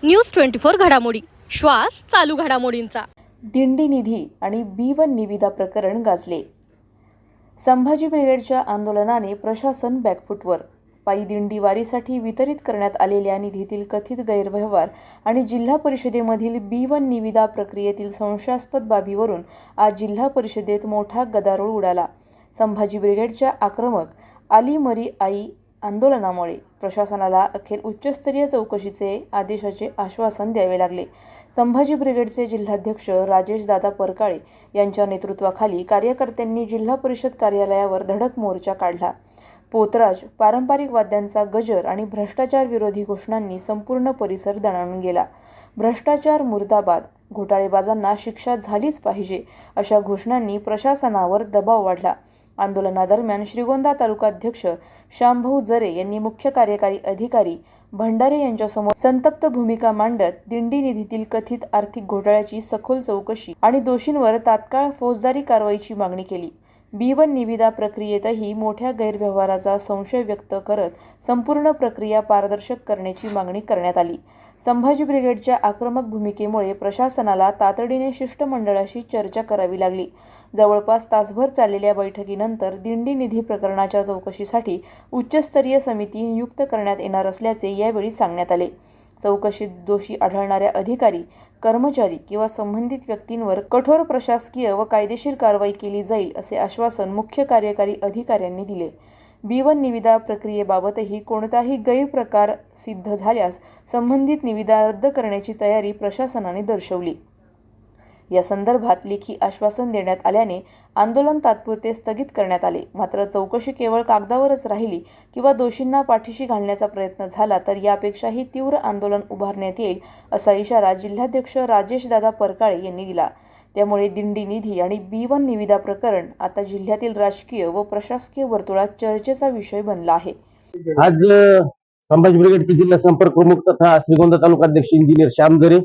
News 24 घडामोडी, श्वास चालू घडामोडींचा। दिंडी निधी आणि B1 निविदा प्रकरण गाजले। संभाजी ब्रिगेडच्या आंदोलनाने प्रशासन बॅकफुटवर। पायी दिंडी वारीसाठी वितरित करण्यात आलेल्या निधीतील कथित गैरव्यवहार आणि जिल्हा परिषदेमधील B1 निविदा प्रक्रियेतील संशयास्पद बाबीवरून आज जिल्हा परिषदेत मोठा गदारोळ उडाला। संभाजी ब्रिगेडच्या आक्रमक आली मरी आई आंदोलनामुळे प्रशासनाला अखेर उच्चस्तरीय चौकशीचे आदेशाचे आश्वासन द्यावे लागले। संभाजी ब्रिगेडचे जिल्हाध्यक्ष राजेशदादा परकाळे यांच्या नेतृत्वाखाली कार्यकर्त्यांनी जिल्हा परिषद कार्यालयावर धडक मोर्चा काढला। पोतराज, पारंपरिक वाद्यांचा गजर आणि भ्रष्टाचार विरोधी घोषणांनी संपूर्ण परिसर दणाणून गेला। भ्रष्टाचार मुर्दाबाद, घोटाळेबाजांना शिक्षा झालीच पाहिजे अशा घोषणांनी प्रशासनावर दबाव वाढला। आंदोलनादरम्यान श्रीगोंदा तालुकाध्यक्ष शामभाऊ जरे यांनी मुख्य कार्यकारी अधिकारी भंडारे यांच्यासमोर संतप्त भूमिका मांडत दिंडी निधीतील कथित आर्थिक घोटाळ्याची सखोल चौकशी आणि दोषींवर तात्काळ फौजदारी कारवाईची मागणी केली। B1 निविदा प्रक्रियेतही मोठ्या गैरव्यवहाराचा संशय व्यक्त करत संपूर्ण प्रक्रिया पारदर्शक करण्याची मागणी करण्यात आली। संभाजी ब्रिगेडच्या आक्रमक भूमिकेमुळे प्रशासनाला तातडीने शिष्टमंडळाशी चर्चा करावी लागली। जवळपास तासभर चाललेल्या बैठकीनंतर दिंडी निधी प्रकरणाच्या चौकशीसाठी उच्चस्तरीय समिती नियुक्त करण्यात येणार असल्याचे यावेळी सांगण्यात आले। चौकशीत दोषी आढळणाऱ्या अधिकारी, कर्मचारी किंवा संबंधित व्यक्तींवर कठोर प्रशासकीय व कायदेशीर कारवाई केली जाईल असे आश्वासन मुख्य कार्यकारी अधिकाऱ्यांनी दिले। B1 निविदा प्रक्रियेबाबतही कोणताही गैरप्रकार सिद्ध झाल्यास संबंधित निविदा रद्द करण्याची तयारी प्रशासनाने दर्शवली। या संदर्भात लेखी आश्वासन देण्यात आल्याने आंदोलन तात्पुरते स्थगित करण्यात आले। मात्र चौकशी केवळ कागदावरच राहिली किंवा दोषींना पाठीशी घालण्याचा प्रयत्न झाला तर यापेक्षाही तीव्र आंदोलन उभारण्यात येईल असा इशारा जिल्हाध्यक्ष राजेशदादा परकाळे यांनी दिला। त्यामुळे दिंडी निधी आणि B1 निविदा प्रकरण आता जिल्ह्यातील राजकीय व प्रशासकीय वर्तुळात चर्चेचा विषय बनला आहे। आज संभाजी ब्रिगेडचे जिल्हा संपर्क प्रमुख तथा श्रीगोंदा तालुकाध्यक्ष इंजिनियर श्याम जरे,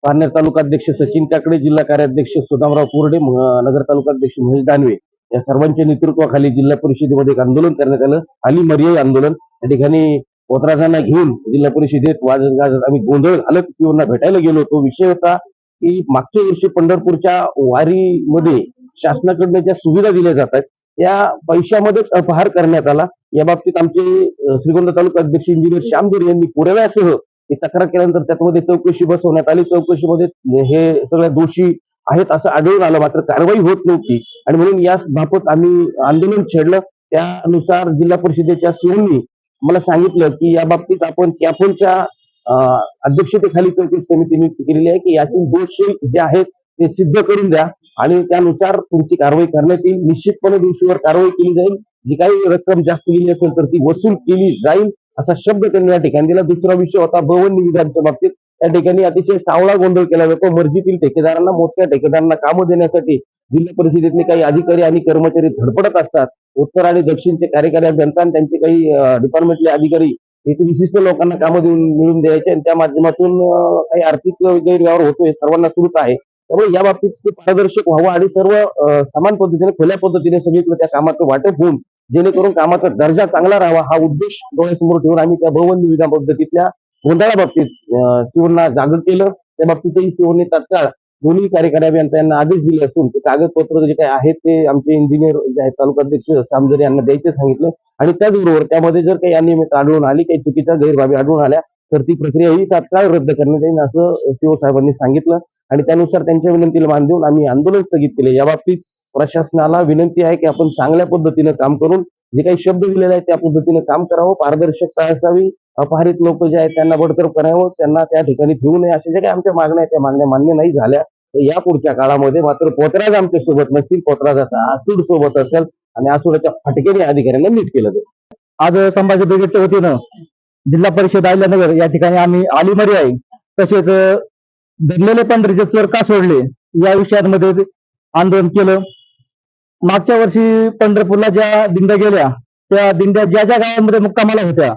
पारनेर तालुकाध्यक्ष सचिन काकडे, जिल्हा कार्याध्यक्ष सुदामराव पुरडे, नगर तालुकाध्यक्ष महेश दानवे या सर्वांच्या नेतृत्वाखाली जिल्हा परिषदेमध्ये एक आंदोलन करण्यात आलं। आली मर्याई आंदोलन। या ठिकाणी पोतराजांना घेऊन जिल्हा परिषदेत वाजत गाजत आम्ही गोंधळ घालत सीओना भेटायला गेलो होतो। विषय होता की मागच्या वर्षी पंढरपूरच्या वारीमध्ये शासनाकडून ज्या सुविधा दिल्या जातात त्या पैशामध्येच अपहार करण्यात आला। या बाबतीत आमचे श्रीगोंदा तालुकाध्यक्ष इंजिनियर श्याम जरे यांनी पुराव्यासह तक्रार केल्यानंतर त्यामध्ये चौकशी बसवण्यात आली। चौकशीमध्ये हे सगळे दोषी आहेत असं आढळून आलं, मात्र कारवाई होत नव्हती आणि म्हणून या बाबत आम्ही आंदोलन छेडलं। त्यानुसार जिल्हा परिषदेच्या सीओनी मला सांगितलं की या बाबतीत आपण कॅपोलच्या अध्यक्षतेखाली चौकशी समिती नियुक्त केलेली आहे की यातील दोष जे आहेत ते सिद्ध करून द्या आणि त्यानुसार तुमची कारवाई करण्यात येईल। निश्चितपणे दोषीवर कारवाई केली जाईल। जी काही रक्कम जास्त गेली असेल तर ती वसूल केली जाईल असा शब्द त्यांनी या ठिकाणी दिला। दुसरा विषय होता B1 निविदांच्या बाबतीत। या ठिकाणी अतिशय सावळा गोंधळ केला जातो। मर्जीतील ठेकेदारांना, मोजक्या ठेकेदारांना कामं देण्यासाठी जिल्हा परिषदेतले काही अधिकारी आणि कर्मचारी धडपडत असतात। उत्तर आणि दक्षिणचे कार्यकारी अभियंता आणि त्यांचे काही डिपार्टमेंटले अधिकारी एक विशिष्ट लोकांना कामं मिळवून द्यायचे आणि त्या माध्यमातून काही आर्थिक गैरव्यवहार होतोय, सर्वांना सुरूच आहे। त्यामुळे या बाबतीत पारदर्शक व्हावं आणि सर्व समान पद्धतीने खुल्या पद्धतीने सगळीकडे त्या कामाचं वाटप होऊन जेणेकरून कामाचा दर्जा चांगला राहावा हा उद्देश डोळ्यासमोर ठेवून आम्ही त्या B1 निविदा पद्धतीतल्या गोंधळाबाबतीत सीओना जागृत केलं। त्या बाबतीतही सीओने तात्काळ दोन्ही कार्यकारी अभियंता यांना आदेश दिले असून ते कागदपत्र जे काही आहेत ते आमचे इंजिनियर जे आहेत तालुकाध्यक्ष सामजरे यांना द्यायचे सांगितले आणि त्याचबरोबर त्यामध्ये जर काही अनियमित आढळून आली, काही चुकीच्या गैरबाबी आढळून आल्या तर ती प्रक्रिया ही तात्काळ रद्द करण्यात येईल असं सीओ साहेबांनी सांगितलं आणि त्यानुसार त्यांच्या विनंतीला मान देऊन आम्ही आंदोलन स्थगित केले। या बाबतीत प्रशासनाला विनंती आहे की आपण चांगल्या पद्धतीने काम करून जे काही शब्द दिलेले आहेत त्या पद्धतीने काम करावं, पारदर्शकता असावी, अपहरित लोक जे आहेत त्यांना बडतर्फ करावं, त्यांना त्या ठिकाणी ठेवू नये अशा ज्या काही आमच्या मागण्या आहेत त्या मागण्या मान्य नाही झाल्या तर या पुढच्या काळामध्ये मात्र पोतराज आमच्या सोबत नसतील, पोतराजाचा आसूड सोबत असेल आणि आसूडाच्या फटकेने अधिकाऱ्यांना नीट केलं जाईल। आज संभाजी ब्रिगेडच्या वतीनं जिल्हा परिषद अहिल्यानगर या ठिकाणी आम्ही आली मर्याई तसेच धरलेले पंढरीचे चोर का सोडले या विषयांमध्ये आंदोलन केलं। मागच्या वर्षी पंढरपूरला ज्या दिंड्या गेल्या त्या दिंड्या ज्या ज्या गावांमध्ये मुक्कामाला होत्या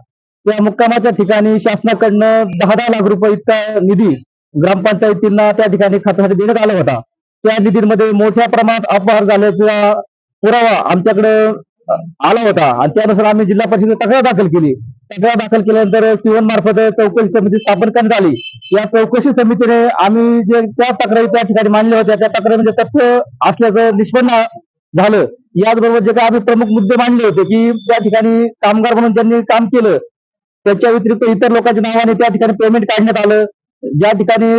त्या मुक्कामाच्या ठिकाणी शासनाकडनं 10-10 लाख रुपये इतका निधी ग्रामपंचायतींना त्या ठिकाणी खर्चासाठी देण्यात आला होता। त्या निधीमध्ये मोठ्या प्रमाणात अपहार झाल्याचा पुरावा आमच्याकडे आला होता आणि त्यानुसार आम्ही जिल्हा परिषदेत तक्रार दाखल केली. तक्रार दाखल केल्यानंतर सीवन मार्फत चौकशी समिती स्थापन करण्यात आली. या चौकशी समितीने आम्ही जे त्या तक्रारी त्या ठिकाणी मांडल्या होत्या त्या तक्रारीमध्ये तथ्य असल्याचं निष्पन्न झालं. याचबरोबर जे काही आम्ही प्रमुख मुद्दे मांडले होते की त्या ठिकाणी कामगार म्हणून ज्यांनी काम केलं त्याच्या व्यतिरिक्त इतर लोकांच्या नावाने त्या ठिकाणी पेमेंट काढण्यात आलं. ज्या ठिकाणी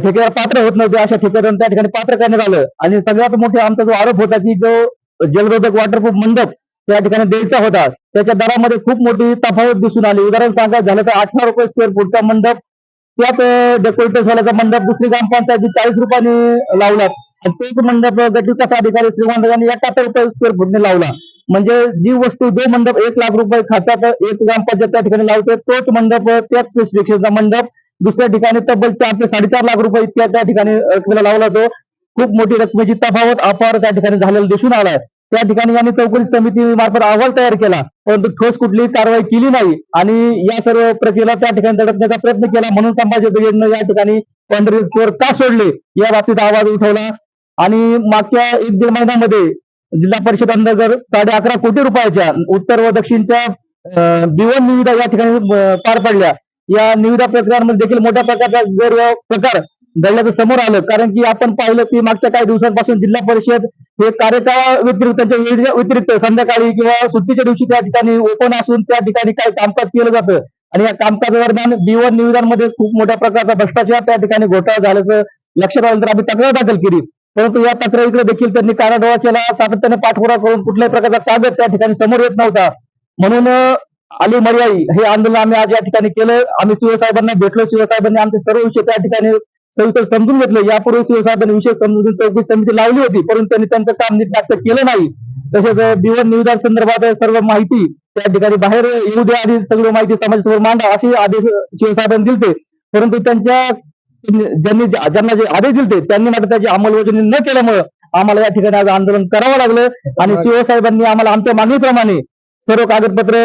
ठेकेदार पात्र होत नव्हते अशा ठेकेदारांना त्या ठिकाणी पात्र करण्यात आलं. आणि सगळ्यात मोठा आमचा जो आरोप होता की जो जलरोधक वॉटरप्रूफ मंडप त्या ठिकाणी द्यायचा होता त्याच्या दरामध्ये खूप मोठी तफावत दिसून आली. उदाहरण सांगायचं झालं तर 18 रुपये स्क्वेअर फूटचा मंडप त्याच डेकोरेटर्स वाल्याचा मंडप दुसरी ग्रामपंचायती 40 रुपयांनी लावला आणि तोच मंडप गट विकास अधिकारी श्रीमंत यांनी 71 रुपये स्क्वेअर फूटने लावला. म्हणजे जी वस्तू जो मंडप 1 लाख रुपये खर्चात एक ग्रामपंचायत त्या ठिकाणी लावते तोच मंडप त्याच स्पेसिफिकेशनचा मंडप दुसऱ्या ठिकाणी तब्बल 4 ते 4.5 लाख रुपये इतक्या त्या ठिकाणी रकमेला लावला. तो खूप मोठी रकमेची तफावत अपार त्या ठिकाणी झालेला दिसून आलाय. त्या ठिकाणी यांनी चौकशी समिती मार्फत अहवाल तयार केला परंतु ठोस कुठलीही कारवाई केली नाही आणि या सर्व प्रक्रियेला त्या ठिकाणी दडपण्याचा प्रयत्न केला. म्हणून संभाजी ब्रिगेडनं या ठिकाणी पंढरी चोर का सोडले या बाबतीत आवाज उठवला. आणि मागच्या 1-1.5 महिन्यामध्ये जिल्हा परिषद अंतर्गत 11.5 कोटी रुपयाच्या उत्तर व दक्षिणच्या B1 निविदा या ठिकाणी पार पडल्या. या निविदा प्रकरणामध्ये देखील मोठ्या प्रकारचा गैरप्रकार घडल्याचं समोर आलं. कारण की आपण पाहिलं की मागच्या काही दिवसांपासून जिल्हा परिषद हे कार्यकाळा व्यतिरिक्त त्यांच्या वेळेच्या व्यतिरिक्त संध्याकाळी किंवा सुट्टीच्या दिवशी त्या ठिकाणी ओपन असून त्या ठिकाणी काही कामकाज केलं जातं आणि या कामकाजादरम्यान B1 निविदांमध्ये खूप मोठ्या प्रकारचा भ्रष्टाचार त्या ठिकाणी घोटाळा झाल्याचं लक्षात आल्यानंतर आम्ही तक्रार दाखल केली. परंतु या तक्रारीकडे देखील त्यांनी कानाडोळा केला. सातत्याने पाठपुरावा करून कुठल्याही प्रकारचा कागद त्या ठिकाणी समोर येत नव्हता. म्हणून आली मर्याई हे आंदोलन आम्ही आज या ठिकाणी केलं. आम्ही सीओ साहेबांना भेटलो. सीओ साहेबांनी आमचे सर्व विषय त्या ठिकाणी सविस्तर समजून घेतले. यापूर्वी सीओ साहेबांनी विषय समजून चौकशी समिती लावली होती परंतु त्यांनी त्यांचं काम नीटनाटक केलं नाही. तसेच B1 निविदा संदर्भात सर्व माहिती त्या ठिकाणी बाहेर येऊ द्या आणि सगळी माहिती समाजासमोर मांडा असे आदेश सीओ साहेबांनी दिलते. परंतु ज्यांना जे आदेश दिलते त्यांनी मात्र त्याची अंमलबजावणी न केल्यामुळे आम्हाला या ठिकाणी आज आंदोलन करावं लागलं. आणि सीओ साहेबांनी आम्हाला आमच्या मागणीप्रमाणे सर्व कागदपत्र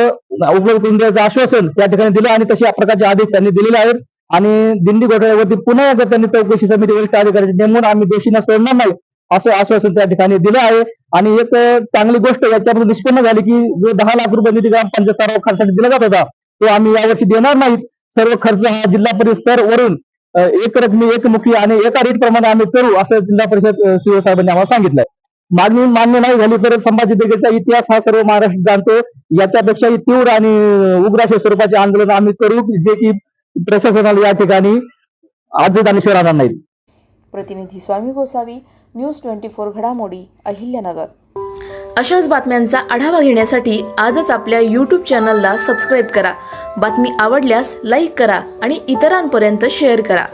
उपलब्ध करून द्यायचं आश्वासन त्या ठिकाणी दिलं आणि तशा प्रकारचे आदेश त्यांनी दिलेले आहेत. आणि दिंडी घोटाळ्यावरती पुन्हा एकदा त्यांनी चौकशी समिती वरिष्ठ अधिकाऱ्यांची नेमून आम्ही दोषींना सोडणार नाही असं आश्वासन त्या ठिकाणी दिलं आहे. आणि एक चांगली गोष्ट याच्यामध्ये निष्पन्न झाली की जो 10 लाख रुपये निधी ग्रामपंचायत स्तरावर खर्चासाठी दिला जात होता तो आम्ही यावर्षी देणार नाहीत. सर्व खर्च हा जिल्हा परिषद स्तर वरून एक रकमी एकमुखी आणि एका रेट प्रमाणे आम्ही करू असं जिल्हा परिषद सीओ साहेबांनी आम्हाला सांगितलंय. मागणी मान्य नाही झाली तर संभाजी ब्रिगेडचा इतिहास हा सर्व महाराष्ट्र जाणतो. याच्यापेक्षाही तीव्र आणि उग्र अशा स्वरूपाचे आंदोलन आम्ही करू जे की प्रशासनाला या ठिकाणी आजच आणि राहणार नाहीत. प्रतिनिधी स्वामी गोसावी, न्यूज 24 घडामोडी, अहिल्यानगर. अशाच बातम्यांचा आढावा घेण्यासाठी आजच आपल्या YouTube चॅनलला सबस्क्राईब करा. बातमी आवडल्यास लाईक करा आणि इतरांपर्यंत शेअर करा.